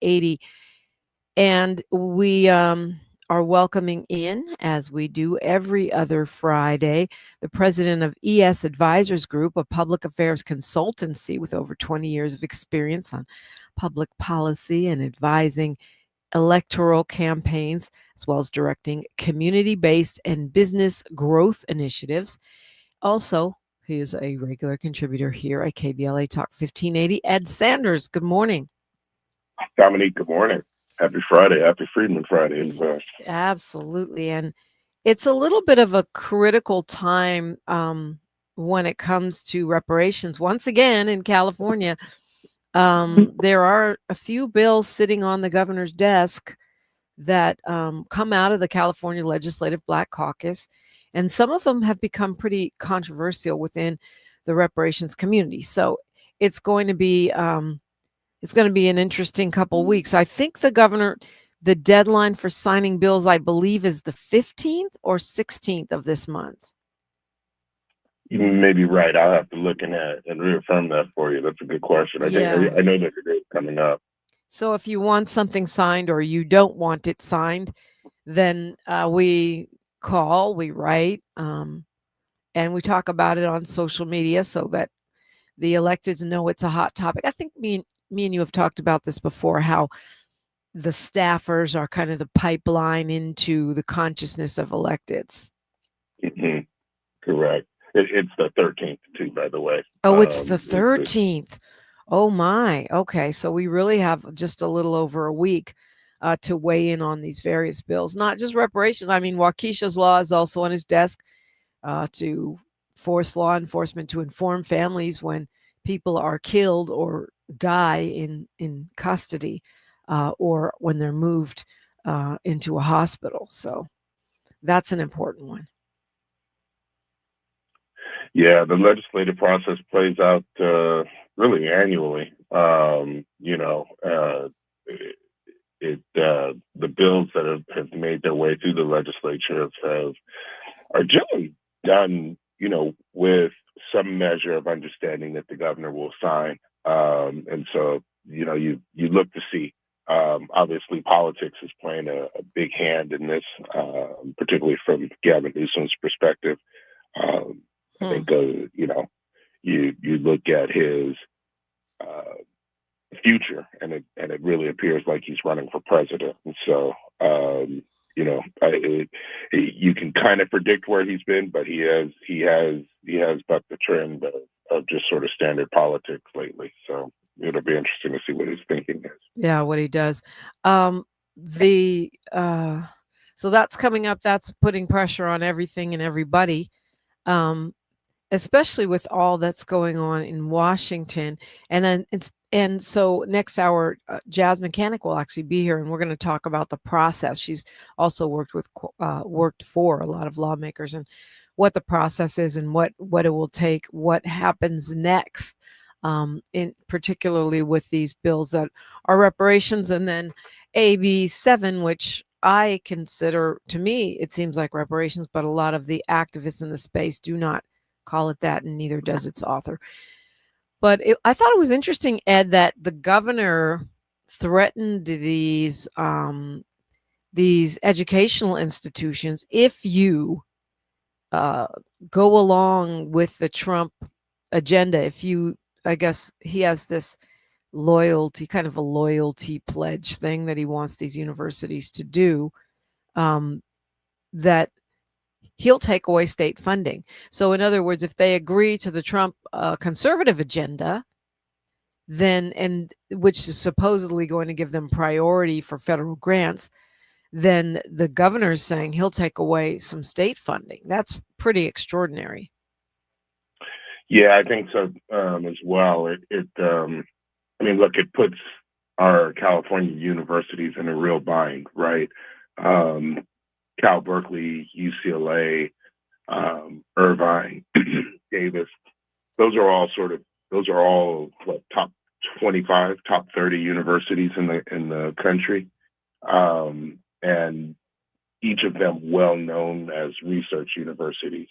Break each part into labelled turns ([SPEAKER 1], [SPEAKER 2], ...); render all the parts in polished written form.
[SPEAKER 1] 1580. And we are welcoming in, as we do every other Friday, the president of ES Advisors Group, a public affairs consultancy with over 20 years of experience on public policy and advising electoral campaigns, as well as directing community based and business growth initiatives. Also, he is a regular contributor here at KBLA Talk 1580. Ed Sanders, good morning.
[SPEAKER 2] Dominique, good morning. Happy Friday. Happy Freedman Friday.
[SPEAKER 1] Absolutely. And it's a little bit of a critical time when it comes to reparations. Once again, in California, there are a few bills sitting on the governor's desk that come out of the California Legislative Black Caucus. And some of them have become pretty controversial within the reparations community. So it's going to be an interesting couple weeks. I think the deadline for signing bills, I believe, is the 15th or 16th of this month.
[SPEAKER 2] You may be right. I'll have to look and reaffirm that for you. That's a good question. I know that it is coming up.
[SPEAKER 1] So if you want something signed or you don't want it signed, then we call, we write, and we talk about it on social media so that the electeds know it's a hot topic. I think me and you have talked about this before, how the staffers are kind of the pipeline into the consciousness of electeds.
[SPEAKER 2] Mm-hmm. Correct. It's the 13th too, by the way.
[SPEAKER 1] Oh, it's the 13th. Oh my. Okay. So we really have just a little over a week to weigh in on these various bills, not just reparations. I mean, Waukesha's law is also on his desk to force law enforcement to inform families when people are killed or die in custody or when they're moved into a hospital. So that's an important one.
[SPEAKER 2] Yeah, the legislative process plays out really annually. The bills that have made their way through the legislature are generally done, with some measure of understanding that the governor will sign. And so, you look to see. Obviously, politics is playing a big hand in this, particularly from Gavin Newsom's perspective. I think, you look at his future, and it really appears like he's running for president. And so, you can kind of predict where he's been, but he has bucked the trend of just sort of standard politics lately. So it'll be interesting to see what his thinking is.
[SPEAKER 1] Yeah, what he does. So that's coming up. That's putting pressure on everything and everybody. Especially with all that's going on in Washington. And so next hour, Jazz Mechanic will actually be here, and we're going to talk about the process. She's also worked for a lot of lawmakers, and what the process is and what it will take, what happens next, in particularly with these bills that are reparations, and then AB 7, which I consider, to me, it seems like reparations, but a lot of the activists in the space do not call it that, and neither does its author. But I thought it was interesting, Ed, that the governor threatened these educational institutions. If you go along with the Trump agenda, I guess he has this kind of a loyalty pledge thing that he wants these universities to do, that he'll take away state funding. So in other words, if they agree to the Trump conservative agenda, and which is supposedly going to give them priority for federal grants, then the governor's saying he'll take away some state funding. That's pretty extraordinary.
[SPEAKER 2] Yeah, I think so as well. Look, it puts our California universities in a real bind, right? Cal, Berkeley, UCLA, Irvine, Davis. Those are all what, top 25, top 30 universities in the country, and each of them well known as research universities.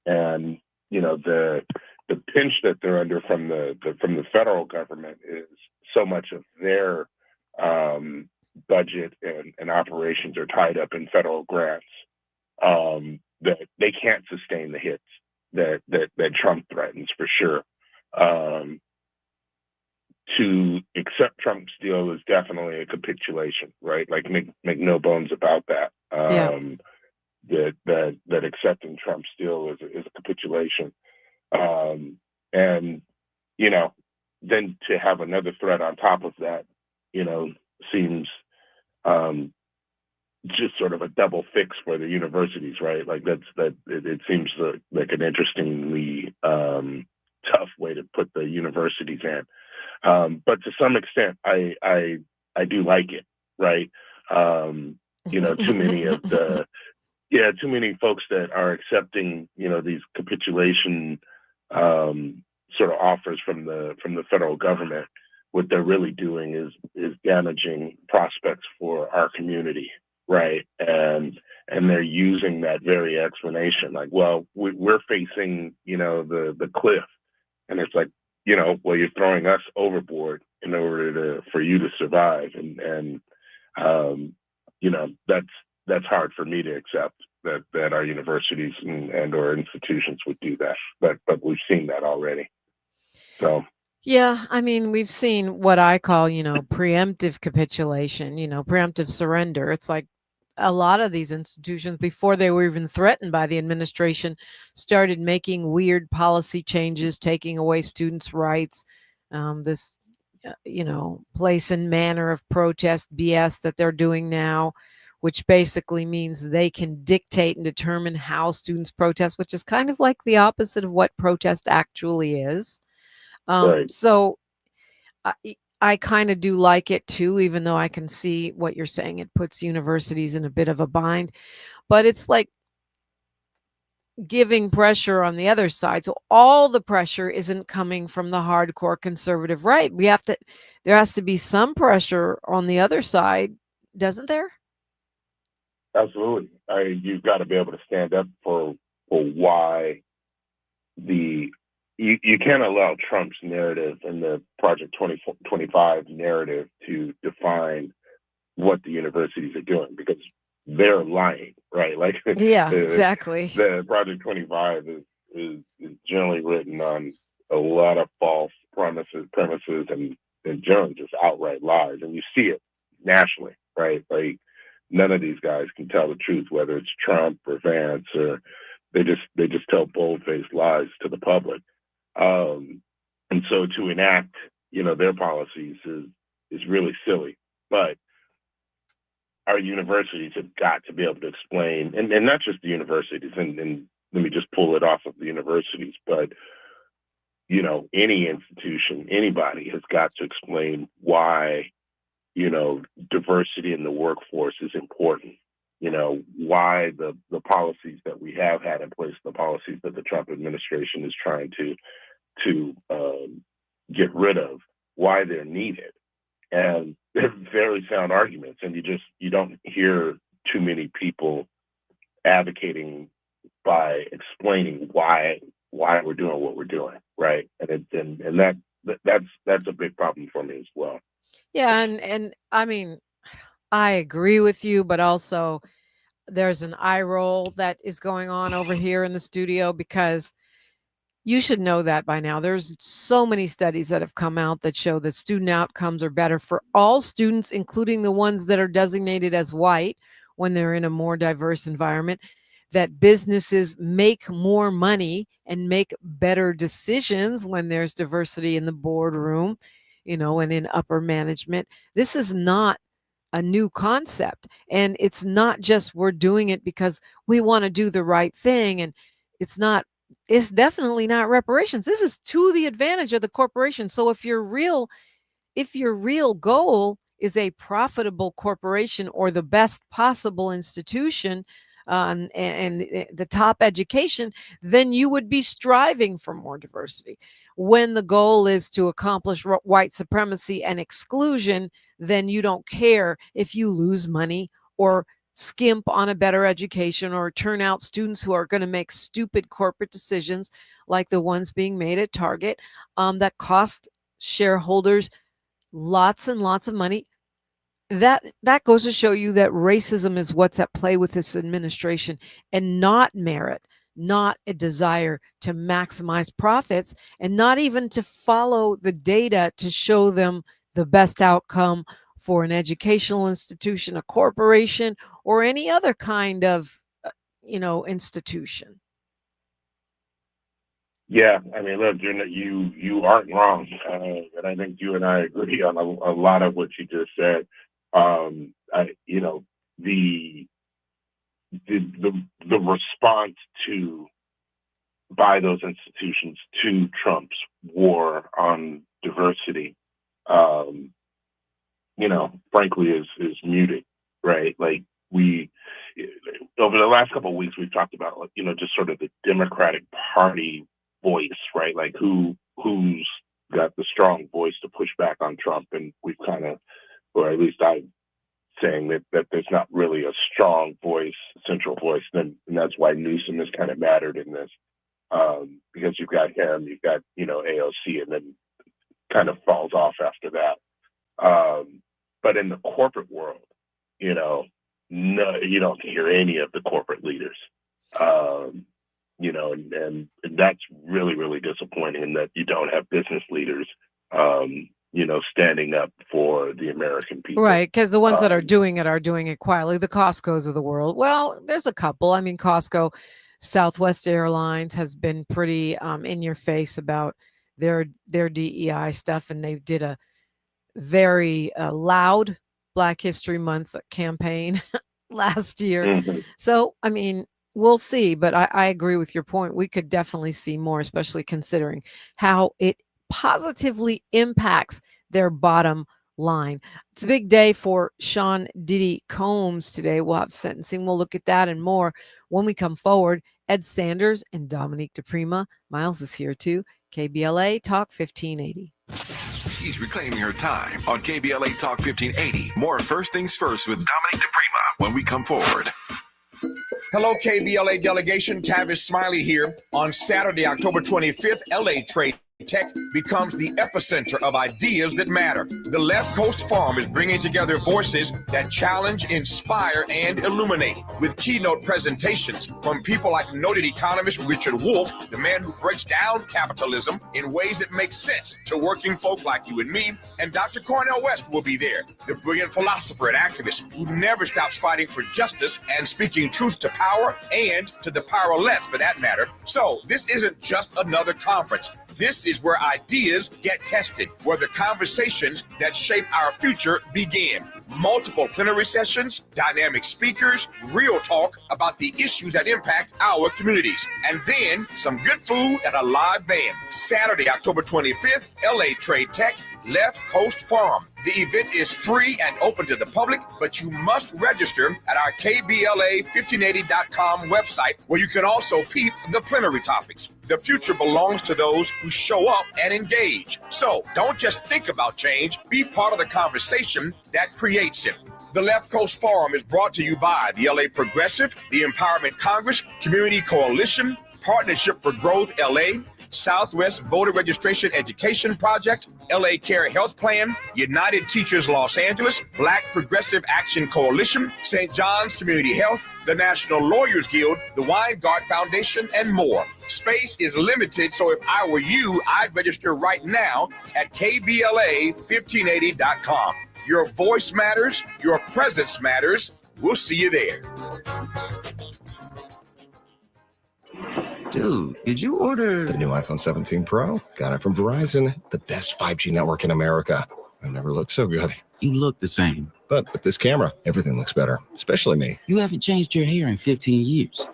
[SPEAKER 2] And the pinch that they're under from the federal government is so much of their budget and operations are tied up in federal grants, that they can't sustain the hits that Trump threatens for sure. Um, to accept Trump's deal is definitely a capitulation, right? Like make no bones about that.
[SPEAKER 1] Yeah.
[SPEAKER 2] That accepting Trump's deal is a capitulation. And you know, then to have another threat on top of that, seems um, just sort of a double fix for the universities, right? Like it seems like an interestingly tough way to put the universities in. But to some extent, I do like it, right? Too many of the too many folks that are accepting, these capitulation sort of offers from the federal government. What they're really doing is damaging prospects for our community, right? And they're using that very explanation, like, well, we're facing, the cliff, and it's like, well, you're throwing us overboard in order for you to survive, and that's hard for me to accept that our universities and or institutions would do that, but we've seen that already. So
[SPEAKER 1] Yeah, I mean, we've seen what I call, preemptive capitulation, preemptive surrender. It's like a lot of these institutions, before they were even threatened by the administration, started making weird policy changes, taking away students' rights. This, place and manner of protest BS that they're doing now, which basically means they can dictate and determine how students protest, which is kind of like the opposite of what protest actually is.
[SPEAKER 2] right,
[SPEAKER 1] So I, I kind of do like it too, even though I can see what you're saying. It puts universities in a bit of a bind, but it's like giving pressure on the other side. So all the pressure isn't coming from the hardcore conservative right. There has to be some pressure on the other side, doesn't there?
[SPEAKER 2] absolutely. You've got to be able to stand up for why the you can't allow Trump's narrative and the Project 2025 narrative to define what the universities are doing, because they're lying, right? Like
[SPEAKER 1] Yeah,
[SPEAKER 2] the,
[SPEAKER 1] exactly.
[SPEAKER 2] the Project 25 is generally written on a lot of false premises and generally just outright lies. And you see it nationally, right? Like none of these guys can tell the truth, whether it's Trump or Vance, or they just tell bold faced lies to the public. And so to enact, their policies is really silly. But our universities have got to be able to explain, and not just the universities, and let me just pull it off of the universities, but any institution, anybody has got to explain why, diversity in the workforce is important. Why the policies that we have had in place, the policies that the Trump administration is trying to get rid of, why they're needed. And they're very sound arguments, and you don't hear too many people advocating by explaining why we're doing what we're doing, right? And that's a big problem for me as well.
[SPEAKER 1] Yeah, and I mean, I agree with you, but also there's an eye roll that is going on over here in the studio because you should know that by now. There's so many studies that have come out that show that student outcomes are better for all students, including the ones that are designated as white when they're in a more diverse environment, that businesses make more money and make better decisions when there's diversity in the boardroom, and in upper management. This is not a new concept. And it's not just we're doing it because we want to do the right thing. And it's not, it's definitely not reparations. This is to the advantage of the corporation. So if your real goal is a profitable corporation or the best possible institution, and the top education, then you would be striving for more diversity. When the goal is to accomplish white supremacy and exclusion, then you don't care if you lose money or skimp on a better education or turn out students who are going to make stupid corporate decisions like the ones being made at Target, that cost shareholders lots and lots of money. that goes to show you that racism is what's at play with this administration, and not merit, not a desire to maximize profits, and not even to follow the data to show them the best outcome for an educational institution, a corporation, or any other kind of institution.
[SPEAKER 2] Yeah, I mean, look, you aren't wrong, and I think you and I agree on a lot of what you just said. The the response to by those institutions to Trump's war on diversity, frankly, is muted, right? Like we over the last couple of weeks, we've talked about just sort of the Democratic Party voice, right? Like who's got the strong voice to push back on Trump, and we've kind of, or at least I'm saying that there's not really a strong voice, central voice, and that's why Newsom has kind of mattered in this, because you've got him, you've got AOC, and then kind of falls off after that. But in the corporate world, no, you don't hear any of the corporate leaders. And that's really, really disappointing that you don't have business leaders, standing up for the American people.
[SPEAKER 1] Right, because the ones that are doing it quietly. The Costcos of the world. Well, there's a couple. I mean, Costco, Southwest Airlines has been pretty in your face about their DEI stuff, and they did a very loud Black History Month campaign last year.
[SPEAKER 2] Mm-hmm.
[SPEAKER 1] So, I mean, we'll see, but I agree with your point. We could definitely see more, especially considering how it positively impacts their bottom line. It's a big day for Sean Diddy Combs today. We'll have sentencing. We'll look at that and more when we come forward. Ed Sanders and Dominique DePrima. Miles is here too. KBLA Talk 1580.
[SPEAKER 3] She's reclaiming her time on KBLA Talk 1580. More First Things First with Dominique DePrima when we come forward.
[SPEAKER 4] Hello, KBLA delegation. Tavis Smiley here. On Saturday, October 25th, LA Trade Tech becomes the epicenter of ideas that matter. The Left Coast Forum is bringing together voices that challenge, inspire, and illuminate, with keynote presentations from people like noted economist Richard Wolff, the man who breaks down capitalism in ways that make sense to working folk like you and me, and Dr. Cornel West will be there, the brilliant philosopher and activist who never stops fighting for justice and speaking truth to power and to the powerless, for that matter. So this isn't just another conference. This is where ideas get tested, where the conversations that shape our future begin. Multiple plenary sessions, dynamic speakers, real talk about the issues that impact our communities, and then some good food and a live band. Saturday, October 25th, LA Trade Tech, Left Coast Forum. The event is free and open to the public, but you must register at our KBLA1580.com website, where you can also peep the plenary topics. The future belongs to those who show up and engage. So don't just think about change, be part of the conversation that creates it. The Left Coast Forum is brought to you by the LA Progressive, the Empowerment Congress, Community Coalition, Partnership for Growth LA, Southwest Voter Registration Education Project, LA Care Health Plan, United Teachers Los Angeles, Black Progressive Action Coalition, St. John's Community Health, the National Lawyers Guild, the Weingart Foundation, and more. Space is limited, so if I were you, I'd register right now at KBLA1580.com. Your voice matters, your presence matters. We'll see you there.
[SPEAKER 5] Dude, did you order the new iPhone 17 Pro? Got it from Verizon, the best 5G network in America. I've never looked so good.
[SPEAKER 6] You look the same.
[SPEAKER 5] But with this camera, everything looks better, especially me.
[SPEAKER 6] You haven't changed your hair in 15 years.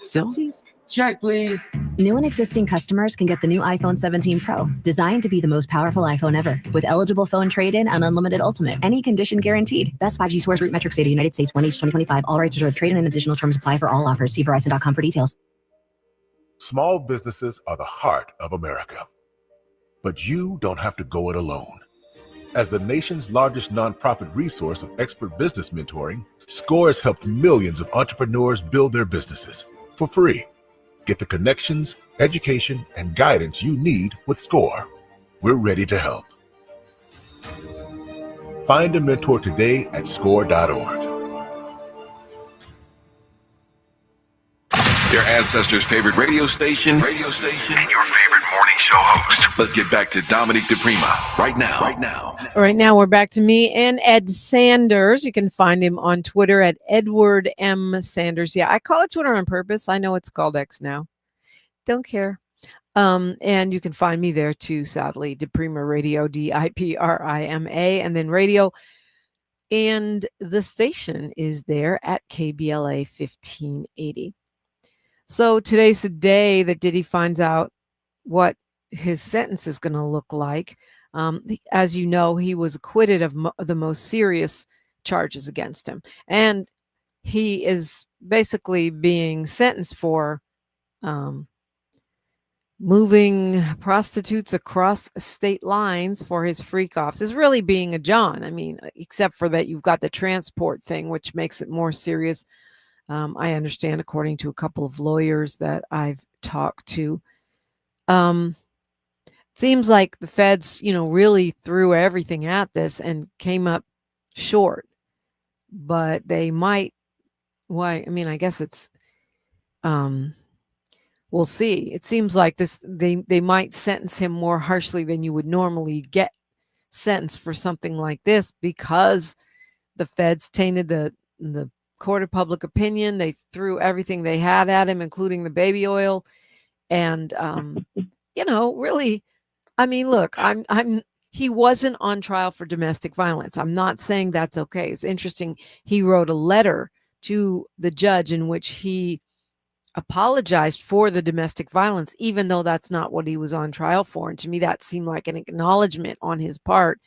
[SPEAKER 6] Selfies? Check, please.
[SPEAKER 7] New and existing customers can get the new iPhone 17 Pro, designed to be the most powerful iPhone ever, with eligible phone trade-in and unlimited ultimate. Any condition guaranteed. Best 5G source root metrics data, United States, 1H 2025. All rights reserved. Trade-in and additional terms apply for all offers. See Verizon.com for details.
[SPEAKER 8] Small businesses are the heart of America. But you don't have to go it alone. As the nation's largest nonprofit resource of expert business mentoring, SCORE has helped millions of entrepreneurs build their businesses for free. Get the connections, education, and guidance you need with SCORE. We're ready to help. Find a mentor today at score.org.
[SPEAKER 3] Their ancestors' favorite radio station, and your favorite morning show host. Let's get back to Dominique DePrima right now.
[SPEAKER 1] Right now, we're back to me and Ed Sanders. You can find him on Twitter at Edward M. Sanders. Yeah, I call it Twitter on purpose. I know it's called X now. Don't care. And you can find me there too, sadly. DePrima Radio, DIPRIMA, and then radio. And the station is there at KBLA 1580. So today's the day that Diddy finds out what his sentence is going to look like. As you know, he was acquitted of the most serious charges against him. And he is basically being sentenced for moving prostitutes across state lines for his freak-offs. Is really being a John. I mean, except for that you've got the transport thing, which makes it more serious. I understand, according to a couple of lawyers that I've talked to. Seems like the feds, really threw everything at this and came up short. But they might, I guess it's, we'll see. It seems like they might sentence him more harshly than you would normally get sentenced for something like this, because the feds tainted the court of public opinion. They threw everything they had at him, including the baby oil. And, really, look, he wasn't on trial for domestic violence. I'm not saying that's okay. It's interesting. He wrote a letter to the judge in which he apologized for the domestic violence, even though that's not what he was on trial for. And to me, that seemed like an acknowledgement on his part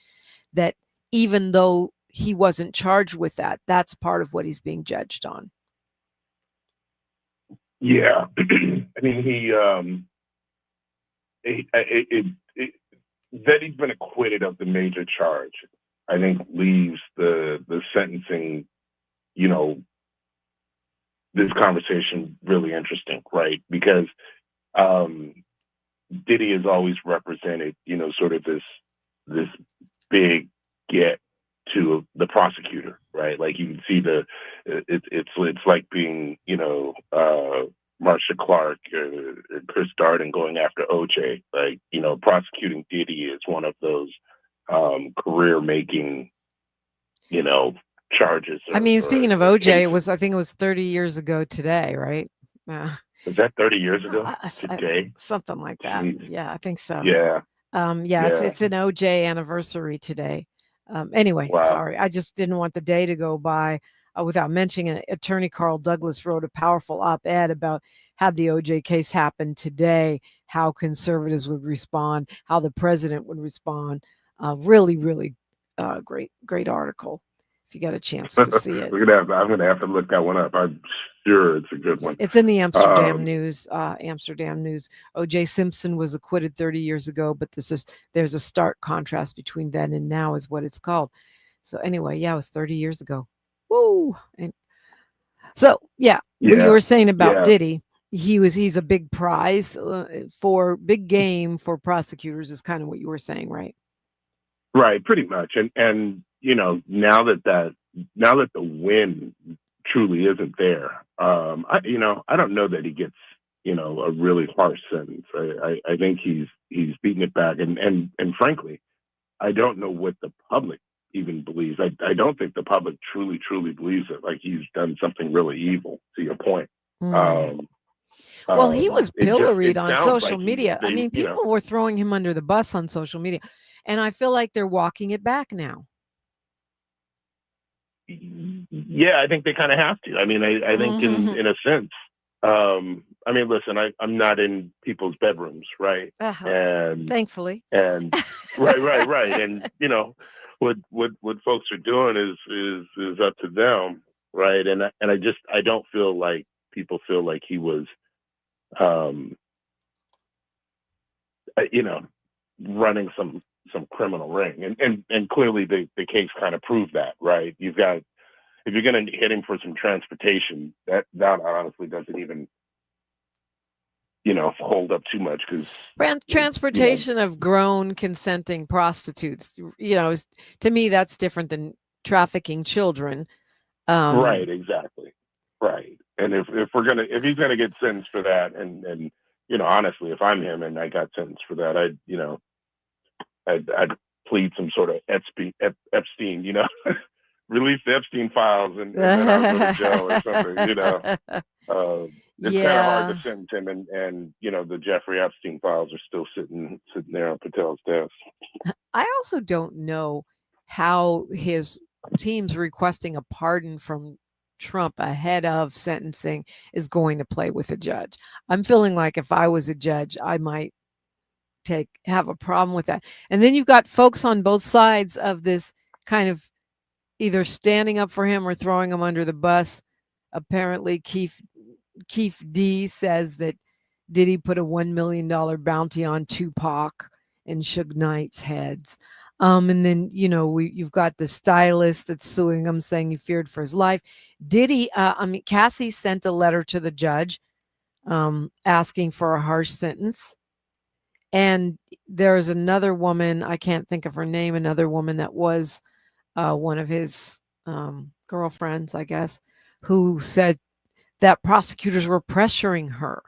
[SPEAKER 1] that even though he wasn't charged with that, that's part of what he's being judged on.
[SPEAKER 2] Yeah. That he's been acquitted of the major charge, I think leaves the sentencing, this conversation really interesting, right? Because Diddy has always represented, sort of this big get to the prosecutor, right? Like you can see it's like being, Marsha Clark or Chris Darden going after OJ. Like, prosecuting Diddy is one of those career-making, charges.
[SPEAKER 1] Speaking of OJ, I think it was 30 years ago today, right?
[SPEAKER 2] Was that 30 years ago today?
[SPEAKER 1] Something like that.
[SPEAKER 2] Jeez.
[SPEAKER 1] Yeah, I think so.
[SPEAKER 2] Yeah.
[SPEAKER 1] It's an OJ anniversary today. Anyway,
[SPEAKER 2] Wow.
[SPEAKER 1] Sorry. I just didn't want the day to go by without mentioning it. Attorney Carl Douglas wrote a powerful op-ed about how the OJ case happened today, how conservatives would respond, how the president would respond. Really, really great article. If you got a chance to see it.
[SPEAKER 2] I'm gonna have to look that one up. I'm sure it's a good one.
[SPEAKER 1] It's in the Amsterdam News. O.J. Simpson was acquitted 30 years ago, but there's a stark contrast between then and now, is what it's called. So anyway, it was 30 years ago. Woo! And so what you were saying about Diddy, he's a big prize for big game for prosecutors, is kind of what you were saying, right?
[SPEAKER 2] Right, pretty much. And now that the win truly isn't there, I don't know that he gets, a really harsh sentence. I think he's beating it back. And frankly, I don't know what the public even believes. I don't think the public truly believes it. Like, he's done something really evil, to your point.
[SPEAKER 1] Well, he was pilloried on social
[SPEAKER 2] like
[SPEAKER 1] media. People were throwing him under the bus on social media. And I feel like they're walking it back now.
[SPEAKER 2] Yeah, I think they kind of have to. I think in a sense. Listen, I'm not in people's bedrooms, right? And
[SPEAKER 1] thankfully.
[SPEAKER 2] And right. And what folks are doing is up to them, right? And I don't feel like people feel like he was running some criminal ring, and clearly the case kind of proved that, right? You've got, if you're going to hit him for some transportation, that honestly doesn't even hold up too much because
[SPEAKER 1] transportation of grown consenting prostitutes, to me, that's different than trafficking children.
[SPEAKER 2] Right, exactly. Right. And if he's gonna get sentenced for that, and honestly, if I'm him and I got sentenced for that, I'd plead some sort of Epstein, release the Epstein files and then I'll go to jail or something, It's kind of hard to sentence him, and the Jeffrey Epstein files are still sitting there on Patel's desk.
[SPEAKER 1] I also don't know how his team's requesting a pardon from Trump ahead of sentencing is going to play with a judge. I'm feeling like if I was a judge, I might have a problem with that. And then you've got folks on both sides of this kind of either standing up for him or throwing him under the bus. Apparently, Keith D says that Diddy put a $1 million bounty on Tupac and Suge Knight's heads. And then, you've got the stylist that's suing him, saying he feared for his life. Diddy, Cassie sent a letter to the judge asking for a harsh sentence. And there's another woman, I can't think of her name, another woman that was one of his girlfriends, I guess, who said that prosecutors were pressuring her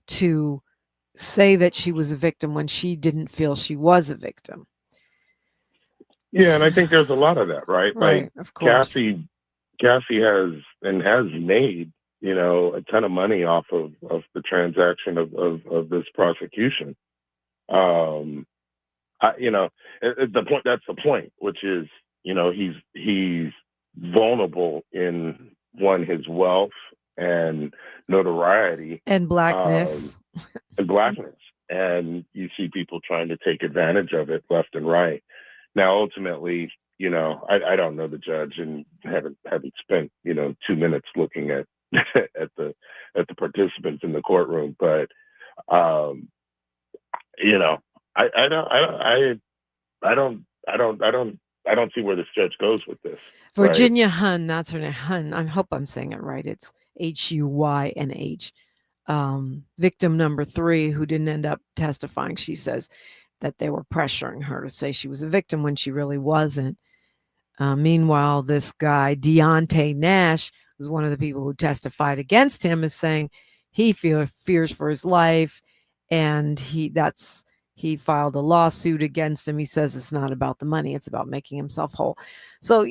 [SPEAKER 1] to say that she was a victim when she didn't feel she was a victim.
[SPEAKER 2] Yeah, and I think there's a lot of that, right?
[SPEAKER 1] Right,
[SPEAKER 2] like
[SPEAKER 1] of course.
[SPEAKER 2] Cassie has made, a ton of money off of the transaction of this prosecution. That's the point, which is, he's vulnerable in his wealth and notoriety
[SPEAKER 1] and blackness.
[SPEAKER 2] And you see people trying to take advantage of it left and right. Now, ultimately, I don't know the judge and haven't spent 2 minutes looking at at the participants in the courtroom, but I don't see where this judge goes with this.
[SPEAKER 1] Virginia Hunn, that's her name. Hunn. I hope I'm saying it right. It's Huynh. Victim number 3, who didn't end up testifying. She says that they were pressuring her to say she was a victim when she really wasn't. Meanwhile, this guy, Deontay Nash, who's one of the people who testified against him, is saying he fears for his life, and he filed a lawsuit against him. He says it's not about the money, it's about making himself whole. So,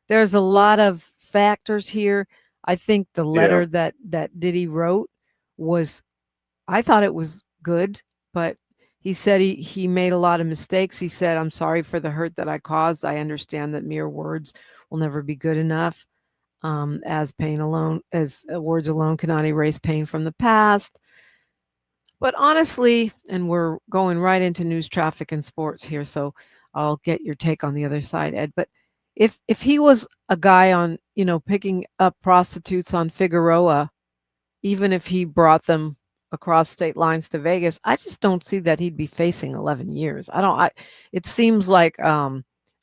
[SPEAKER 1] there's a lot of factors here. I think the letter that Diddy wrote I thought it was good, but he said he made a lot of mistakes. He said, "I'm sorry for the hurt that I caused. I understand that mere words will never be good enough. As words alone cannot erase pain from the past." But honestly, and we're going right into news, traffic, and sports here, so I'll get your take on the other side, Ed. But if he was a guy on, picking up prostitutes on Figueroa, even if he brought them across state lines to Vegas, I just don't see that he'd be facing 11 years. It seems like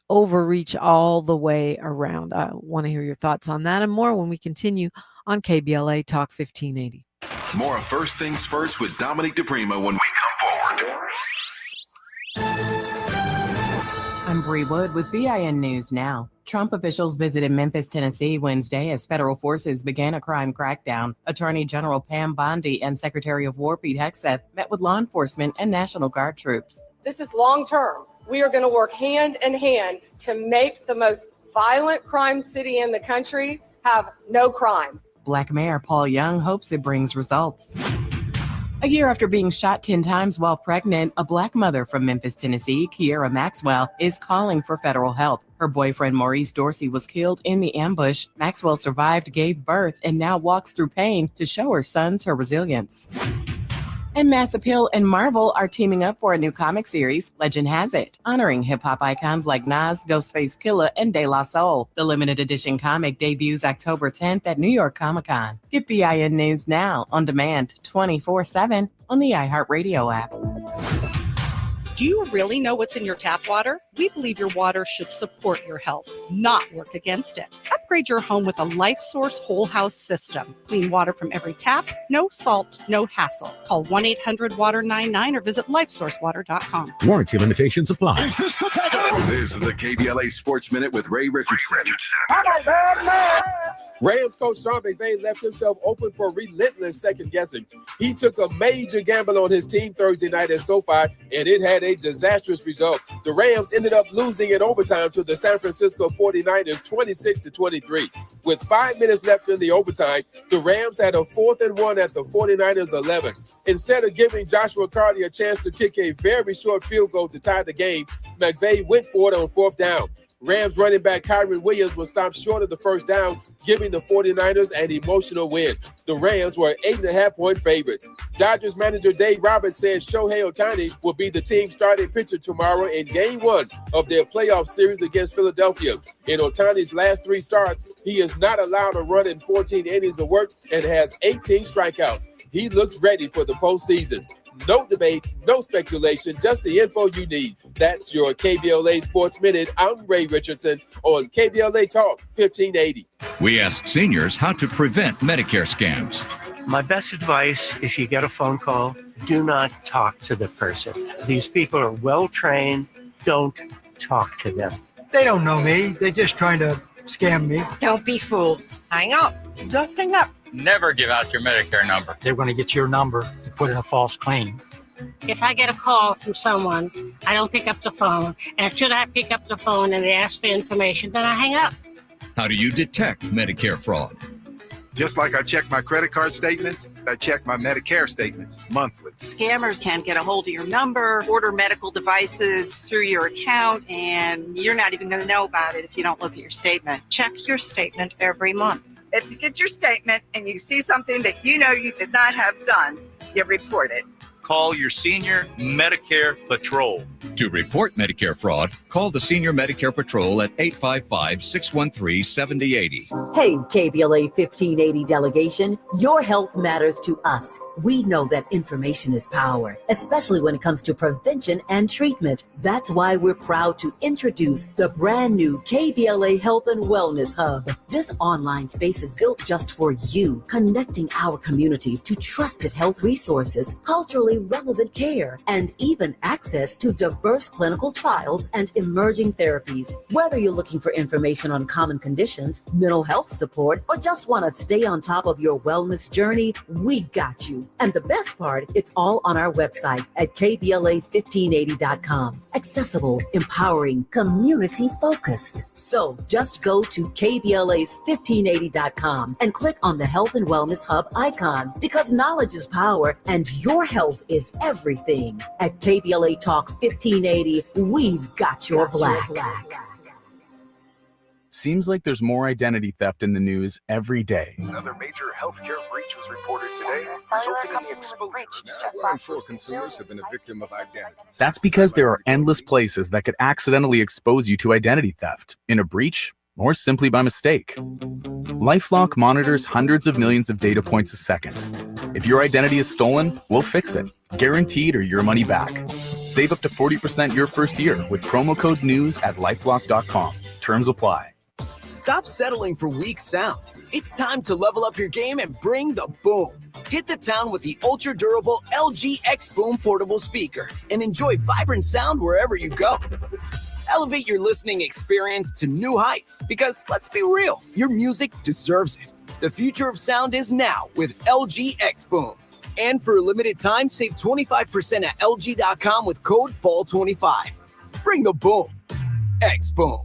[SPEAKER 1] overreach all the way around. I want to hear your thoughts on that and more when we continue on KBLA Talk 1580.
[SPEAKER 3] More of First Things First with Dominique DePrima when we come forward.
[SPEAKER 9] I'm Bree Wood with BIN News Now. Trump officials visited Memphis, Tennessee Wednesday as federal forces began a crime crackdown. Attorney General Pam Bondi and Secretary of War Pete Hegseth met with law enforcement and National Guard troops.
[SPEAKER 10] This is long term. We are going to work hand in hand to make the most violent crime city in the country have no crime.
[SPEAKER 9] Black Mayor Paul Young hopes it brings results. A year after being shot 10 times while pregnant, a Black mother from Memphis, Tennessee, Kiera Maxwell, is calling for federal help. Her boyfriend, Maurice Dorsey, was killed in the ambush. Maxwell survived, gave birth, and now walks through pain to show her sons her resilience. And Mass Appeal and Marvel are teaming up for a new comic series, Legend Has It, honoring hip-hop icons like Nas, Ghostface Killah, and De La Soul. The limited edition comic debuts October 10th at New York Comic Con. Get BIN News now, on demand, 24/7 on the iHeartRadio app.
[SPEAKER 11] Do you really know what's in your tap water? We believe your water should support your health, not work against it. Upgrade Upgrade your home with a LifeSource whole house system. Clean water from every tap, no salt, no hassle. Call 1-800-WATER-99 or visit lifesourcewater.com.
[SPEAKER 12] Warranty limitations apply.
[SPEAKER 3] This is the KBLA Sports Minute with Ray Richardson.
[SPEAKER 13] Rams coach Sean McVay left himself open for relentless second guessing. He took a major gamble on his team Thursday night at SoFi, and it had a disastrous result. The Rams ended up losing in overtime to the San Francisco 49ers 26-23. With 5 minutes left in the overtime, the Rams had a 4th and 1 at the 49ers 11. Instead of giving Joshua Carty a chance to kick a very short field goal to tie the game, McVay went for it on 4th down. Rams running back Kyron Williams was stopped short of the first down, giving the 49ers an emotional win. The Rams were 8.5-point favorites. Dodgers manager Dave Roberts said Shohei Ohtani will be the team's starting pitcher tomorrow in Game 1 of their playoff series against Philadelphia. In Ohtani's last 3 starts, he is not allowed to run in 14 innings of work and has 18 strikeouts. He looks ready for the postseason. No debates, no speculation, just the info you need. That's your KBLA Sports Minute. I'm Ray Richardson on KBLA Talk 1580.
[SPEAKER 12] We ask seniors how to prevent Medicare scams.
[SPEAKER 14] My best advice, if you get a phone call, do not talk to the person. These people are well trained. Don't talk to them.
[SPEAKER 15] They don't know me. They're just trying to scam me.
[SPEAKER 16] Don't be fooled. Hang up.
[SPEAKER 15] Just hang up.
[SPEAKER 17] Never give out your Medicare number.
[SPEAKER 15] They're going to get your number to put in a false claim.
[SPEAKER 18] If I get a call from someone, I don't pick up the phone. And should I pick up the phone and they ask for information, then I hang up.
[SPEAKER 12] How do you detect Medicare fraud?
[SPEAKER 19] Just like I check my credit card statements, I check my Medicare statements monthly.
[SPEAKER 11] Scammers can get a hold of your number, order medical devices through your account, and you're not even going to know about it if you don't look at your statement.
[SPEAKER 16] Check your statement every month. If you get your statement and you see something that you know you did not have done, you report it.
[SPEAKER 17] Call your senior Medicare Patrol.
[SPEAKER 12] To report Medicare fraud, call the Senior Medicare Patrol at 855-613-7080.
[SPEAKER 20] Hey, KBLA 1580 delegation, your health matters to us. We know that information is power, especially when it comes to prevention and treatment. That's why we're proud to introduce the brand new KBLA Health and Wellness Hub. This online space is built just for you, connecting our community to trusted health resources, culturally relevant care, and even access to diverse clinical trials and emerging therapies. Whether you're looking for information on common conditions, mental health support, or just want to stay on top of your wellness journey, we got you. And the best part, it's all on our website at KBLA1580.com. Accessible, empowering, community-focused. So just go to KBLA1580.com and click on the Health and Wellness Hub icon, because knowledge is power and your health is everything. At KBLA Talk 1580, we've got your black.
[SPEAKER 21] Seems like there's more identity theft in the news every day.
[SPEAKER 5] Another major healthcare breach was reported today, resulting in the exposure. Now 1 in 4 consumers have been a victim of identity.
[SPEAKER 21] That's because there are endless places that could accidentally expose you to identity theft, in a breach, or simply by mistake. LifeLock monitors hundreds of millions of data points a second. If your identity is stolen, we'll fix it, guaranteed or your money back. Save up to 40% your first year with promo code NEWS at LifeLock.com. Terms apply.
[SPEAKER 22] Stop settling for weak sound. It's time to level up your game and bring the boom. Hit the town with the ultra-durable LG X Boom portable speaker and enjoy vibrant sound wherever you go. Elevate your listening experience to new heights, because let's be real, your music deserves it. The future of sound is now with LG X Boom. And for a limited time, save 25% at LG.com with code FALL25. Bring the boom. X Boom.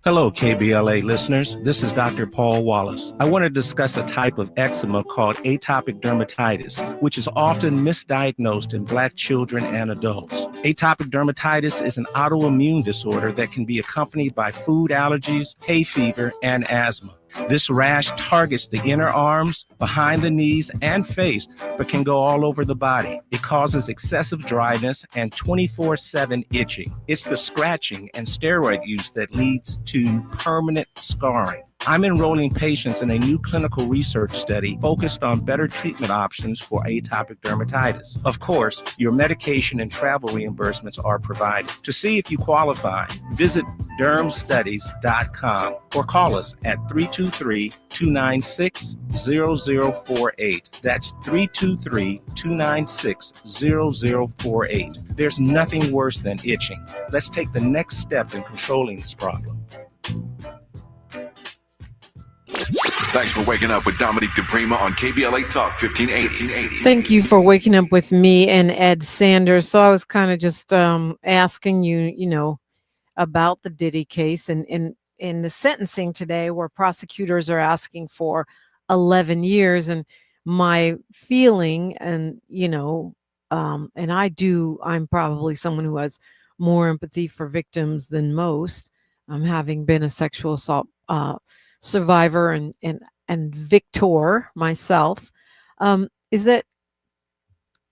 [SPEAKER 23] Hello, KBLA listeners. This is Dr. Paul Wallace. I want to discuss a type of eczema called atopic dermatitis, which is often misdiagnosed in Black children and adults. Atopic dermatitis is an autoimmune disorder that can be accompanied by food allergies, hay fever, and asthma. This rash targets the inner arms, behind the knees, and face, but can go all over the body. It causes excessive dryness and 24/7 itching. It's the scratching and steroid use that leads to permanent scarring. I'm enrolling patients in a new clinical research study focused on better treatment options for atopic dermatitis. Of course, your medication and travel reimbursements are provided. To see if you qualify, visit dermstudies.com or call us at 323-296-0048. That's 323-296-0048. There's nothing worse than itching. Let's take the next step in controlling this problem.
[SPEAKER 3] Thanks for waking up with Dominique DePrima on KBLA Talk 1580.
[SPEAKER 1] Thank you for waking up with me and Ed Sanders. So I was kind of just asking you, about the Diddy case and in the sentencing today, where prosecutors are asking for 11 years. And my feeling, and I'm probably someone who has more empathy for victims than most, having been a sexual assault survivor and victor myself, is that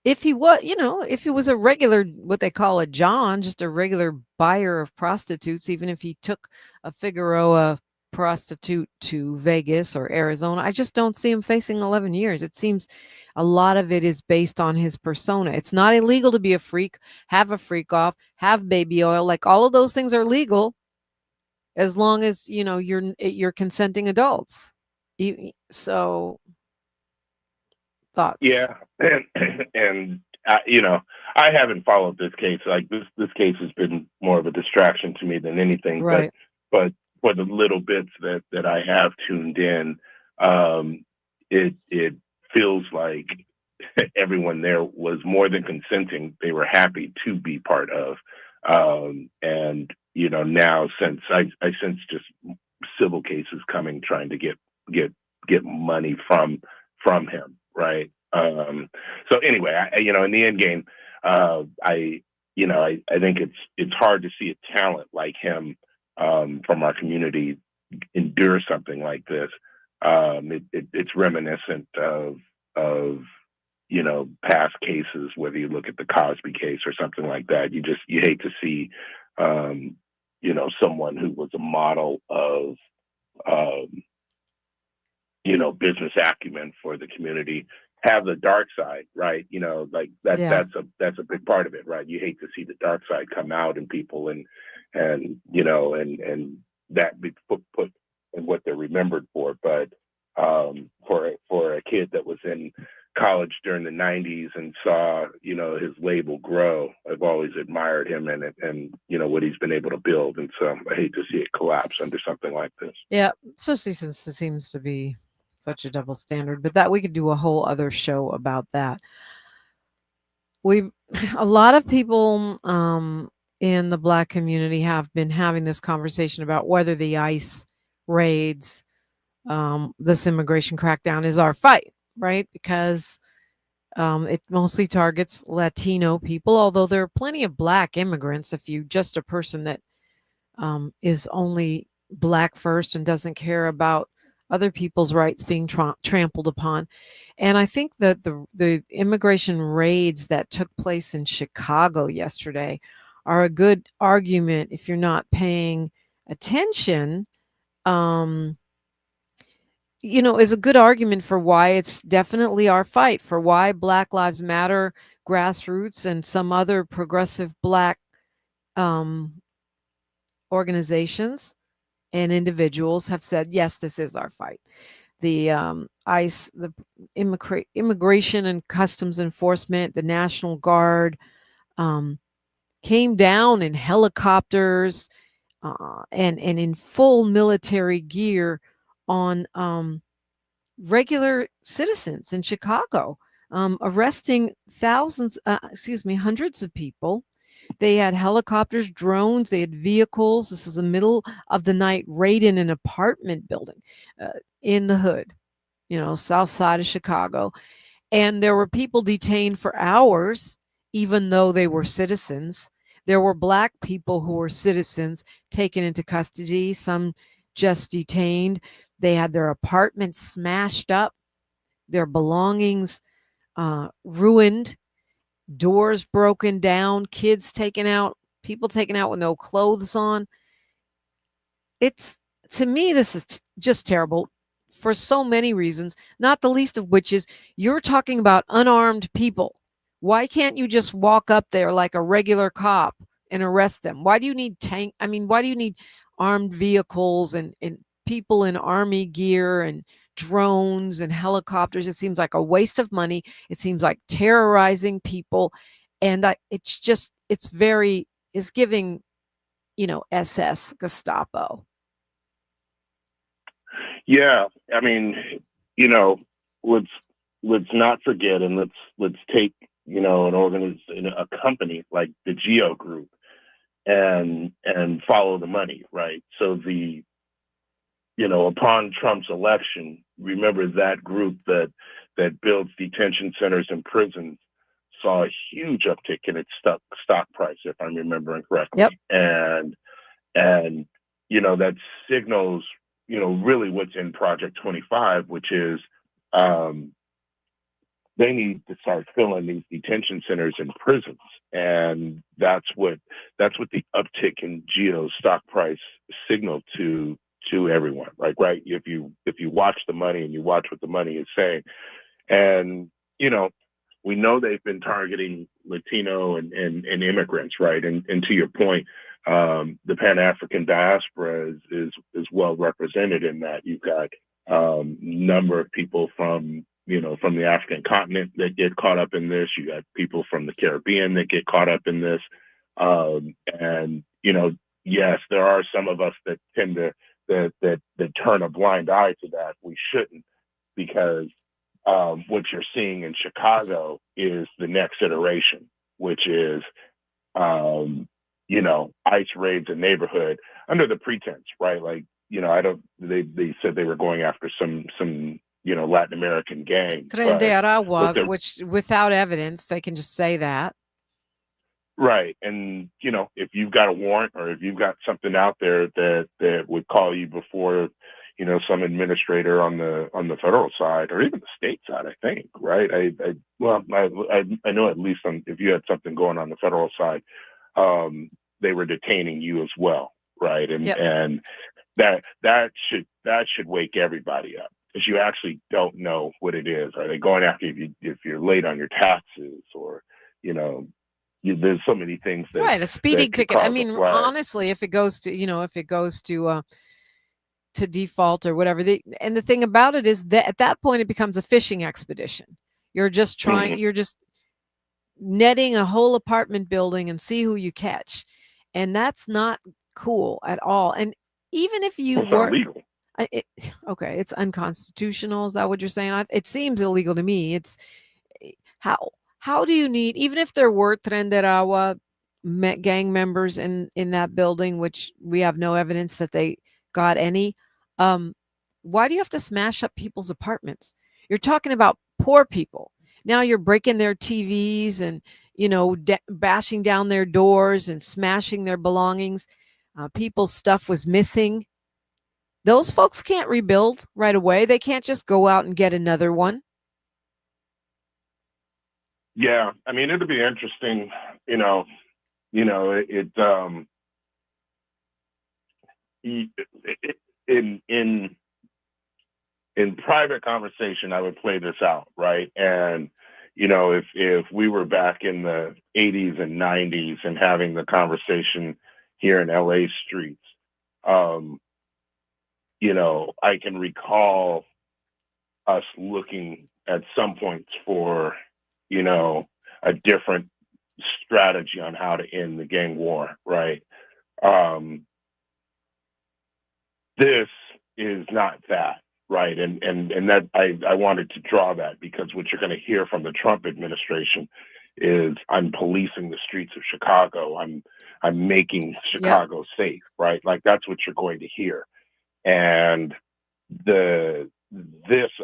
[SPEAKER 1] if he was a regular, what they call a John, just a regular buyer of prostitutes, even if he took a Figueroa prostitute to Vegas or Arizona, I just don't see him facing 11 years. It seems a lot of it is based on his persona. It's not illegal to be a freak, have a freak off, have baby oil. Like, all of those things are legal as long as you're consenting adults. So, thoughts?
[SPEAKER 2] Yeah, and I haven't followed this case. Like, this case has been more of a distraction to me than anything.
[SPEAKER 1] Right.
[SPEAKER 2] But for the little bits that I have tuned in, it feels like everyone there was more than consenting. They were happy to be part of. And now, since I sense just civil cases coming, trying to get money from him, right? So anyway, in the end game, I think it's hard to see a talent like him from our community endure something like this. It's reminiscent of past cases, whether you look at the Cosby case or something like that. You hate to see someone who was a model of business acumen for the community have the dark side, right? Like that.
[SPEAKER 1] Yeah.
[SPEAKER 2] That's a big part of it, right? You hate to see the dark side come out in people, and that be put in what they're remembered for. But for a kid that was in college during the 90s and saw his label grow, I've always admired him and what he's been able to build. And so I hate to see it collapse under something like this.
[SPEAKER 1] Yeah, especially since it seems to be such a double standard, but that we could do a whole other show about that. A lot of people in the Black community have been having this conversation about whether the ICE raids, this immigration crackdown, is our fight, right? Because it mostly targets Latino people, although there are plenty of Black immigrants. If you just a person that is only Black first and doesn't care about other people's rights being trampled upon. And I think that the immigration raids that took place in Chicago yesterday are a good argument, if you're not paying attention, is a good argument for why it's definitely our fight, for why Black Lives Matter, grassroots, and some other progressive Black organizations and individuals have said, yes, this is our fight. The ICE, the Immigration and Customs Enforcement, the National Guard came down in helicopters and in full military gear on regular citizens in Chicago, arresting hundreds of people. They had helicopters, drones, they had vehicles. This is the middle of the night raid in an apartment building in the hood, south side of Chicago. And there were people detained for hours, even though they were citizens. There were Black people who were citizens taken into custody, some just detained. They had their apartments smashed up, their belongings ruined, doors broken down, kids taken out, people taken out with no clothes on. It's to me, this is just terrible for so many reasons, not the least of which is you're talking about unarmed people. Why can't you just walk up there like a regular cop and arrest them? Why do you need why do you need armed vehicles and people in army gear and drones and helicopters? It seems like a waste of money. It seems like terrorizing people. And it's giving, SS Gestapo.
[SPEAKER 2] Yeah, I mean, you know, let's not forget, and let's take a company like the Geo Group and follow the money, right? So upon Trump's election, remember that group that builds detention centers and prisons saw a huge uptick in its stock price, if I'm remembering correctly.
[SPEAKER 1] Yep.
[SPEAKER 2] And that signals really what's in Project 25, which is they need to start filling these detention centers and prisons, and that's what the uptick in Geo's stock price signaled to everyone. Like, right, if you watch the money and you watch what the money is saying, and we know they've been targeting Latino and immigrants, right? And to your point, the Pan-African diaspora is well represented in that. You've got number of people from the African continent that get caught up in this. You got people from the Caribbean that get caught up in this. And yes, there are some of us that tend to that turn a blind eye to that. We shouldn't, because what you're seeing in Chicago is the next iteration, which is ICE raids a neighborhood under the pretense, right? Like, they said they were going after some Latin American gang.
[SPEAKER 1] Tren de Aragua, which without evidence, they can just say that.
[SPEAKER 2] Right. And, if you've got a warrant or if you've got something out there that would call you before, some administrator on the federal side or even the state side, I think, right? I know at least if you had something going on the federal side, they were detaining you as well, right? And
[SPEAKER 1] yep.
[SPEAKER 2] And that should wake everybody up, because you actually don't know what it is. Are they going after you if you're late on your taxes, or there's so many things that,
[SPEAKER 1] right, a speeding ticket. I mean, honestly, if it goes to default or whatever, and the thing about it is that at that point it becomes a fishing expedition. You're just trying,
[SPEAKER 2] Mm-hmm.
[SPEAKER 1] you're just netting a whole apartment building and see who you catch, and that's not cool at all. And even if you were
[SPEAKER 2] illegal.
[SPEAKER 1] Okay, it's unconstitutional. Is that what you're saying? It seems illegal to me. It's how do you need, even if there were Tren de Aragua gang members in that building, which we have no evidence that they got any, why do you have to smash up people's apartments? You're talking about poor people. Now you're breaking their TVs and, bashing down their doors and smashing their belongings. People's stuff was missing. Those folks can't rebuild right away. They can't just go out and get another one.
[SPEAKER 2] Yeah, I mean, it'll be interesting. In private conversation, I would play this out, right? And if we were back in the 80s and 90s and having the conversation here in LA streets, I can recall us looking at some points for, a different strategy on how to end the gang war, right? This is not that, right? And that I wanted to draw that, because what you're going to hear from the Trump administration is, I'm policing the streets of Chicago. I'm making Chicago safe, right? Like, that's what you're going to hear. And this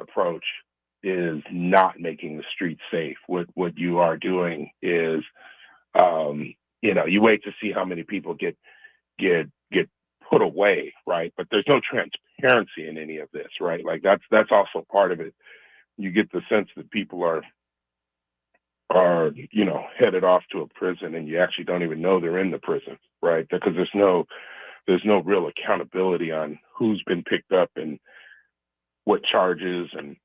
[SPEAKER 2] approach is not making the streets safe. What you are doing is, you wait to see how many people get put away, right? But there's no transparency in any of this, right? Like, that's also part of it. You get the sense that people are headed off to a prison, and you actually don't even know they're in the prison, right? Because there's there's no real accountability on who's been picked up and what charges and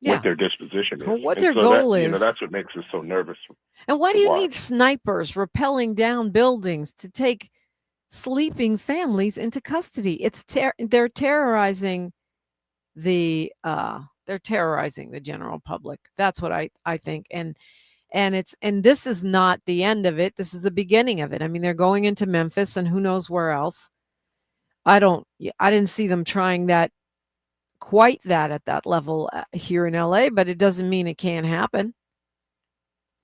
[SPEAKER 2] what their disposition is.
[SPEAKER 1] Well, what
[SPEAKER 2] And
[SPEAKER 1] their
[SPEAKER 2] so
[SPEAKER 1] goal
[SPEAKER 2] that,
[SPEAKER 1] is.
[SPEAKER 2] that's what makes us so nervous.
[SPEAKER 1] And why
[SPEAKER 2] to
[SPEAKER 1] do you
[SPEAKER 2] watch.
[SPEAKER 1] need snipers rappelling down buildings to take sleeping families into custody? They're terrorizing they're terrorizing the general public. That's what I think. And this is not the end of it. This is the beginning of it. I mean, they're going into Memphis and who knows where else. I didn't see them trying that quite that at that level here in LA, but it doesn't mean it can't happen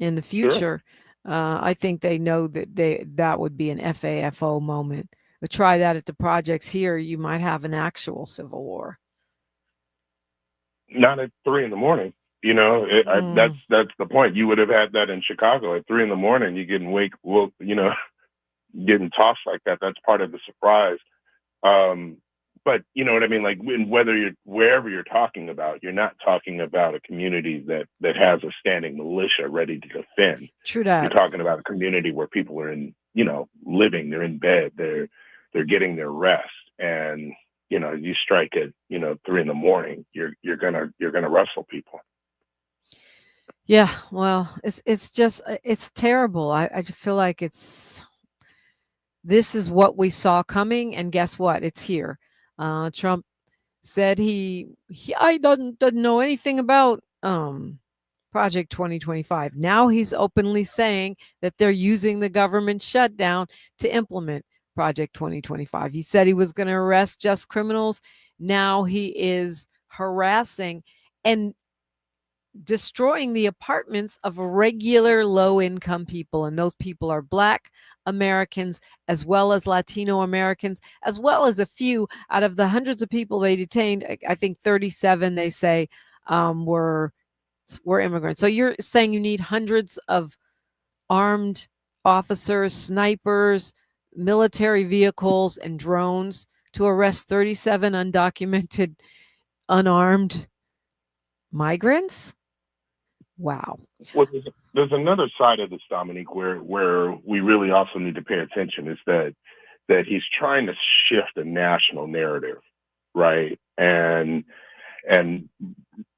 [SPEAKER 1] in the future. Sure. I think they know that would be an FAFO moment. But try that at the projects here, you might have an actual civil war.
[SPEAKER 2] Not at 3 a.m. You know, that's the point. You would have had that in Chicago at 3 a.m. You getting getting tossed like that. That's part of the surprise. But you know what I mean? Like wherever you're talking about, you're not talking about a community that has a standing militia ready to defend.
[SPEAKER 1] True that. You're
[SPEAKER 2] talking about a community where people are living, they're in bed, they're getting their rest, and you strike at 3 a.m. You're gonna wrestle people.
[SPEAKER 1] Yeah, well, it's terrible. I just feel like this is what we saw coming, and guess what? It's here. Trump said he doesn't know anything about Project 2025. Now he's openly saying that they're using the government shutdown to implement Project 2025. He said he was going to arrest just criminals. Now he is harassing and destroying the apartments of regular low-income people, and those people are Black Americans as well as Latino Americans, as well as a few out of the hundreds of people they detained. I think 37 they say were immigrants. So you're saying you need hundreds of armed officers, snipers, military vehicles, and drones to arrest 37 undocumented, unarmed migrants? Wow.
[SPEAKER 2] Well, there's another side of this, Dominique, where we really also need to pay attention, is that he's trying to shift the national narrative, right? And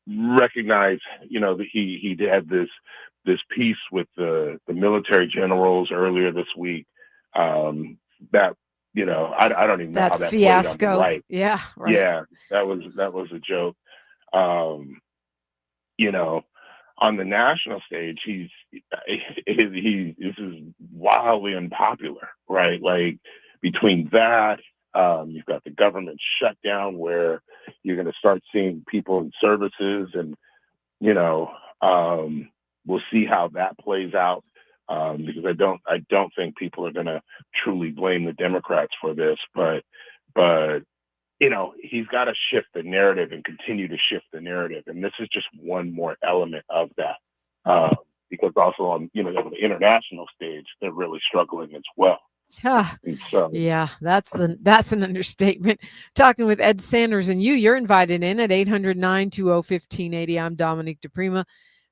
[SPEAKER 2] recognize, that he had this piece with the military generals earlier this week. That I don't even know how that
[SPEAKER 1] fiasco.
[SPEAKER 2] Played on the right.
[SPEAKER 1] Yeah, right.
[SPEAKER 2] Yeah, that was a joke. On the national stage, this is wildly unpopular, right? Like between that, you've got the government shutdown where you're going to start seeing people in services, and we'll see how that plays out. Because I don't think people are going to truly blame the Democrats for this, but he's got to shift the narrative and continue to shift the narrative. And this is just one more element of that. Because also on, the international stage, they're really struggling as well. So,
[SPEAKER 1] yeah, that's an understatement. Talking with Ed Sanders and you're invited in at 800-920-1580. I'm Dominique DePrima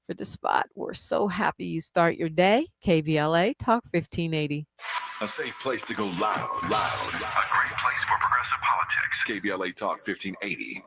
[SPEAKER 1] for The Spot. We're so happy you start your day. KBLA Talk 1580.
[SPEAKER 3] A safe place to go loud. A great place for progressive politics. KBLA Talk 1580.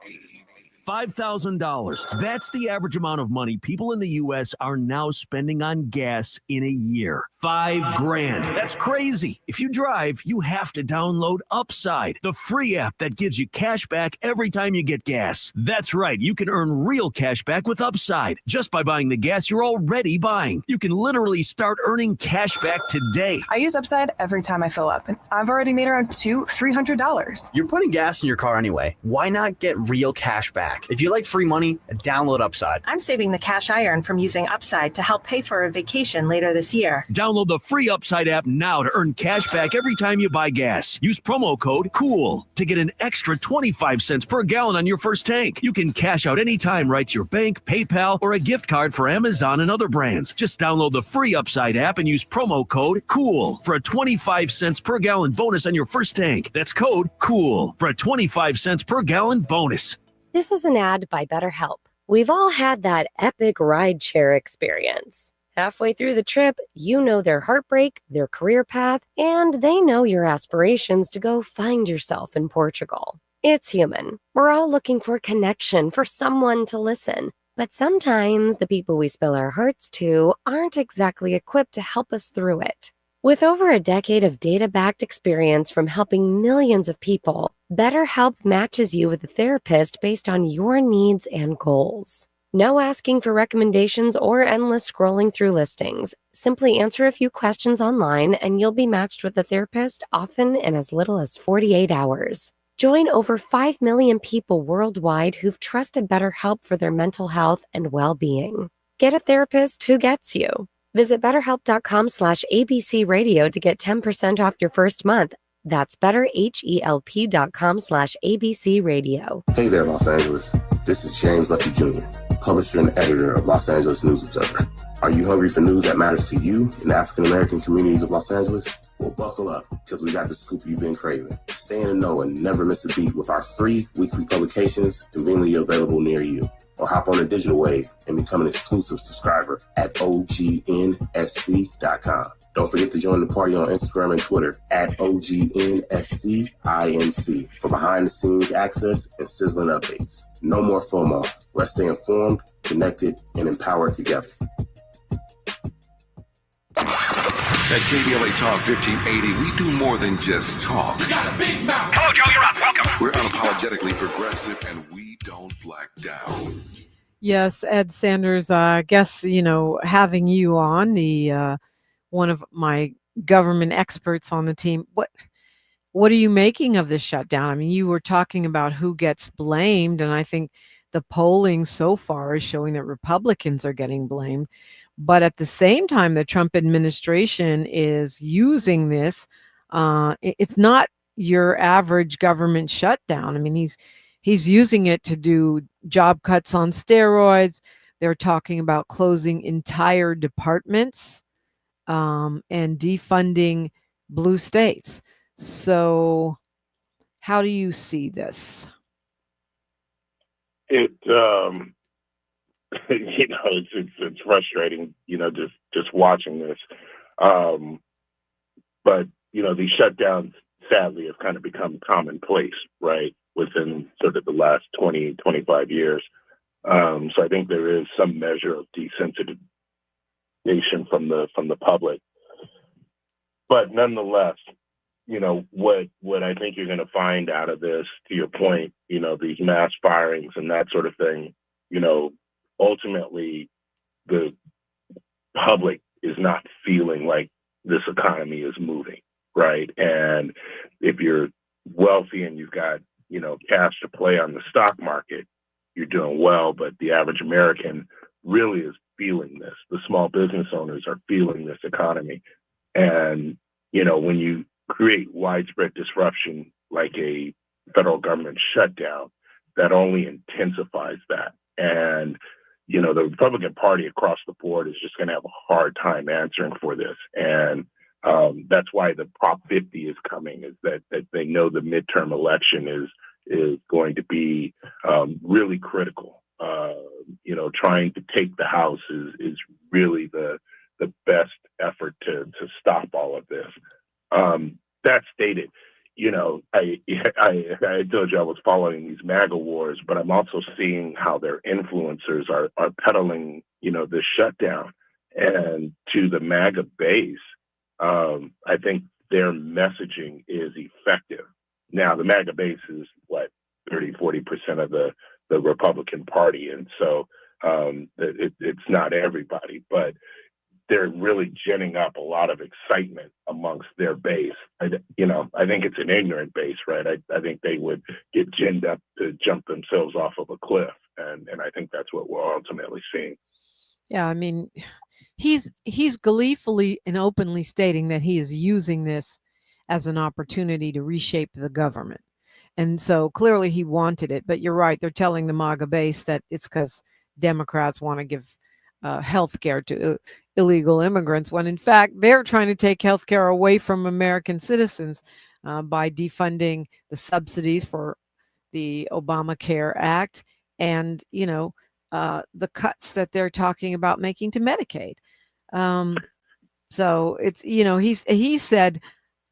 [SPEAKER 4] $5,000. That's the average amount of money people in the U.S. are now spending on gas in a year. $5,000. That's crazy. If you drive, you have to download Upside, the free app that gives you cash back every time you get gas. That's right. You can earn real cash back with Upside just by buying the gas you're already buying. You can literally start earning cash back today.
[SPEAKER 6] I use Upside every time I fill up, and I've already made around $300.
[SPEAKER 7] You're putting gas in your car anyway. Why not get real cash back? If you like free money, download Upside.
[SPEAKER 6] I'm saving the cash I earn from using Upside to help pay for a vacation later this year.
[SPEAKER 4] Download the free Upside app now to earn cash back every time you buy gas. Use promo code COOL to get an extra 25 cents per gallon on your first tank. You can cash out anytime right to your bank, PayPal, or a gift card for Amazon and other brands. Just download the free Upside app and use promo code COOL for a 25 cents per gallon bonus on your first tank. That's code COOL for a 25 cents per gallon bonus.
[SPEAKER 24] This is an ad by BetterHelp. We've all had that epic rideshare experience.
[SPEAKER 8] Halfway through the trip, you know their heartbreak, their career path, and they know your aspirations to go find yourself in Portugal. It's human. We're all looking for connection, for someone to listen. But sometimes the people we spill our hearts to aren't exactly equipped to help us through it. With over a decade of data-backed experience from helping millions of people, BetterHelp matches you with a therapist based on your needs and goals. No asking for recommendations or endless scrolling through listings. Simply answer a few questions online and you'll be matched with a therapist often in as little as 48 hours. Join over 5 million people worldwide who've trusted BetterHelp for their mental health and well-being. Get a therapist who gets you. Visit BetterHelp.com/ABC Radio to get 10% off your first month. That's BetterHelp.com/ABC Radio.
[SPEAKER 9] Hey there, Los Angeles. This is James Lucky Jr., publisher and editor of Los Angeles News Observer. Are you hungry for news that matters to you in the African-American communities of Los Angeles? Well, buckle up, because we got the scoop you've been craving. Stay in the know and never miss a beat with our free weekly publications conveniently available near you. Or hop on the digital wave and become an exclusive subscriber at OGNSC.com. Don't forget to join the party on Instagram and Twitter at OGNSCINC for behind-the-scenes access and sizzling updates. No more FOMO. Let's stay informed, connected, and empowered together.
[SPEAKER 3] At KBLA Talk 1580, we do more than just talk.
[SPEAKER 10] You got a big mouth. Hello, Joe, you're up. Welcome.
[SPEAKER 3] We're unapologetically progressive, and we don't black down.
[SPEAKER 1] Yes, Ed Sanders, I guess, having you on, the one of my government experts on the team, what are you making of this shutdown? I mean, you were talking about who gets blamed, and I think the polling so far is showing that Republicans are getting blamed. But at the same time, the Trump administration is using this. It's not your average government shutdown. I mean, he's using it to do job cuts on steroids. They're talking about closing entire departments and defunding blue states. So how do you see this?
[SPEAKER 2] It's frustrating, just watching this. But, these shutdowns, sadly, have kind of become commonplace, right, within sort of the last 20, 25 years. So I think there is some measure of desensitization from the public. But nonetheless, what I think you're going to find out of this, to your point, these mass firings and that sort of thing, ultimately the public is not feeling like this economy is moving, right? And if you're wealthy and you've got, cash to play on the stock market, you're doing well, but the average American really is feeling this. The small business owners are feeling this economy. And, when you create widespread disruption like a federal government shutdown, that only intensifies that. And the Republican Party across the board is just going to have a hard time answering for this. And that's why the Prop 50 is coming, is that they know the midterm election is going to be really critical. Trying to take the House is really the best effort to stop all of this. That stated, I told you I was following these MAGA wars, but I'm also seeing how their influencers are peddling, this shutdown. And to the MAGA base, I think their messaging is effective. Now, the MAGA base is 30-40% of the Republican Party. And so it's not everybody, but they're really ginning up a lot of excitement amongst their base. I think it's an ignorant base, right? I think they would get ginned up to jump themselves off of a cliff. And I think that's what we're ultimately seeing.
[SPEAKER 1] Yeah, I mean, he's gleefully and openly stating that he is using this as an opportunity to reshape the government. And so clearly he wanted it. But you're right. They're telling the MAGA base that it's because Democrats want to give health care to illegal immigrants, when in fact they're trying to take health care away from American citizens by defunding the subsidies for the Obamacare Act and, the cuts that they're talking about making to Medicaid. So it's, he said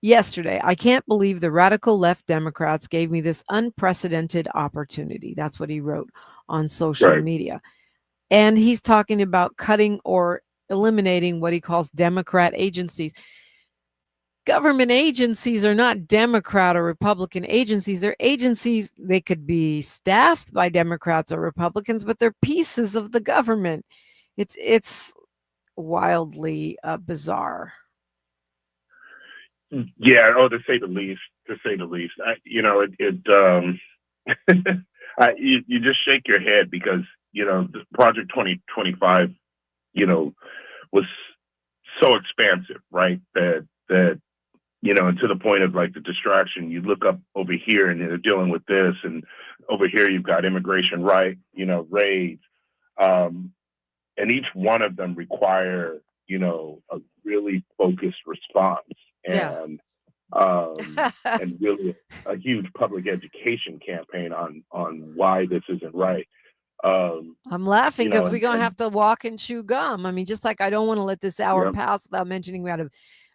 [SPEAKER 1] yesterday, I can't believe the radical left Democrats gave me this unprecedented opportunity. That's what he wrote on social media. And he's talking about cutting or eliminating what he calls Democrat agencies. Government agencies are not Democrat or Republican agencies. They're agencies. They could be staffed by Democrats or Republicans, but they're pieces of the government. It's wildly bizarre.
[SPEAKER 2] Yeah. Oh, to say the least. You just shake your head because the Project 2025, was so expansive, right? That and to the point of like the distraction, you look up over here and they're dealing with this, and over here you've got immigration raids, and each one of them require, a really focused response and really a huge public education campaign on why this isn't right.
[SPEAKER 1] I'm laughing because we're going to have to walk and chew gum. I mean, just like I don't want to let this hour pass without mentioning we had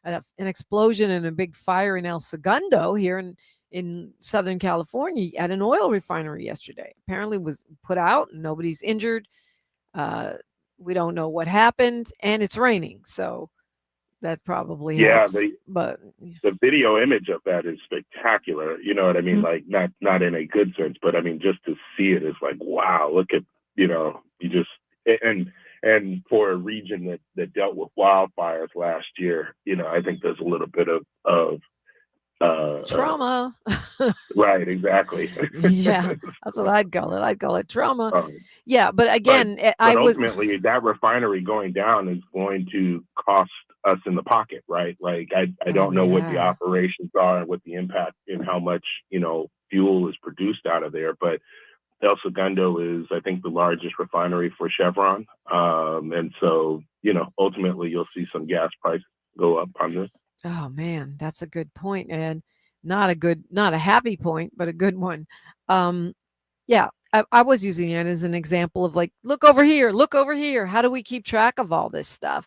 [SPEAKER 1] an explosion and a big fire in El Segundo here in Southern California at an oil refinery yesterday. Apparently was put out and nobody's injured. We don't know what happened, and it's raining, so that probably helps. But
[SPEAKER 2] the video image of that is spectacular. You know what I mean? Like not in a good sense, but I mean just to see it is like, wow, look at you just and for a region that dealt with wildfires last year, I think there's a little bit of
[SPEAKER 1] trauma.
[SPEAKER 2] Right, exactly.
[SPEAKER 1] Yeah, that's what I'd call it. I'd call it trauma. Yeah, but again,
[SPEAKER 2] but ultimately that refinery going down is going to cost us in the pocket, right? Like I don't know what the operations are and what the impact and how much fuel is produced out of there, but El Segundo is, I think, the largest refinery for Chevron, and so ultimately you'll see some gas prices go up on this.
[SPEAKER 1] Oh man, that's a good point, and not a happy point, but a good one. Yeah, I was using it as an example of like, look over here. How do we keep track of all this stuff?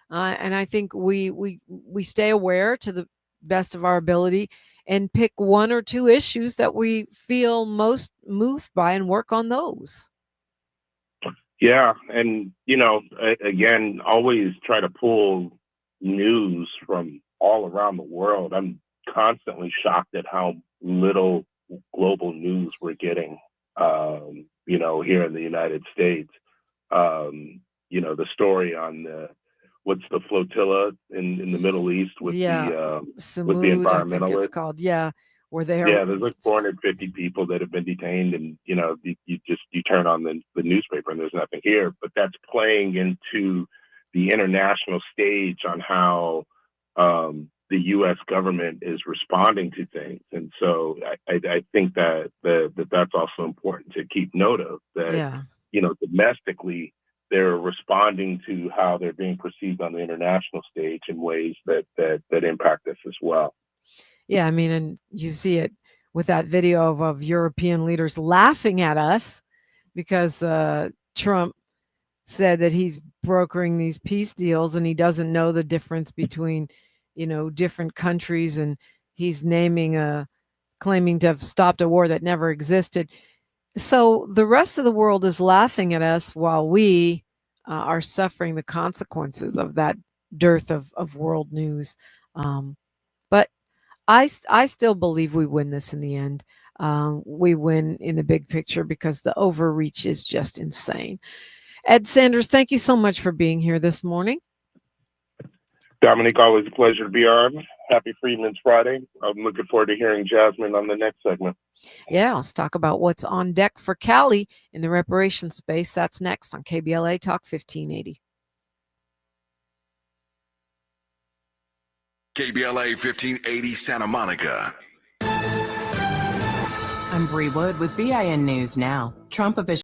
[SPEAKER 1] And I think we stay aware to the best of our ability and pick one or two issues that we feel most moved by and work on those.
[SPEAKER 2] Yeah, and again, always try to pull news from all around the world. I'm constantly shocked at how little global news we're getting, here in the United States. The story on what's the flotilla in the Middle East with the environmentalists.
[SPEAKER 1] I think it's called, where they are.
[SPEAKER 2] Yeah, there's like 450 people that have been detained, and you turn on the newspaper and there's nothing here. But that's playing into the international stage on how the U.S. government is responding to things, and so I think that's also important to keep note of. That domestically they're responding to how they're being perceived on the international stage in ways that impact us as well.
[SPEAKER 1] Yeah, I mean, and you see it with that video of European leaders laughing at us because Trump said that he's brokering these peace deals and he doesn't know the difference between different countries, and he's claiming to have stopped a war that never existed. So the rest of the world is laughing at us while we are suffering the consequences of that dearth of world news. But I still believe we win this in the end. We win in the big picture because the overreach is just insane. Ed Sanders, thank you so much for being here this morning.
[SPEAKER 2] Dominique, always a pleasure to be on. Happy Freedman's Friday. I'm looking forward to hearing Jasmine on the next segment.
[SPEAKER 1] Yeah, let's talk about what's on deck for Cali in the reparations space. That's next on KBLA Talk 1580.
[SPEAKER 3] KBLA 1580 Santa Monica.
[SPEAKER 13] I'm Bree Wood with BIN News Now. Trump officials